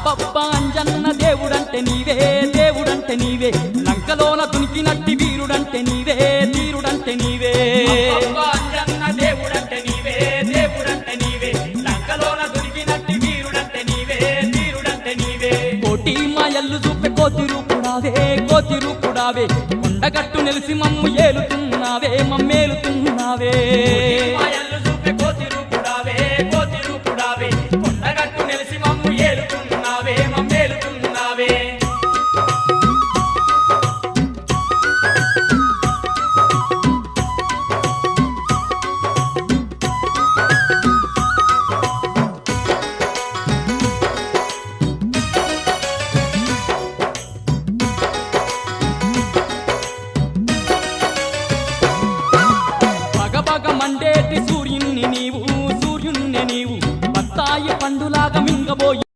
అబ్బబ్బా అంజన్న దేవుడంటే నీవే దేవుడంటే నీవే లంకలోన దునికినట్టి వీరుడంటే నీవే వీరుడంటే నీవే అంజన్న దేవుడంటే నీవే దేవుడంటే నీవే లంకలోన దొరికినట్టి వీరుడంటే నీవే వీరుడంటే నీవే కోటి మాయల్లు చూపే కోతి రూపుడావే కొండగట్టు నెలిసి మమ్ము ఏలుతున్నావే మమ్మేలుతున్నావే మాయల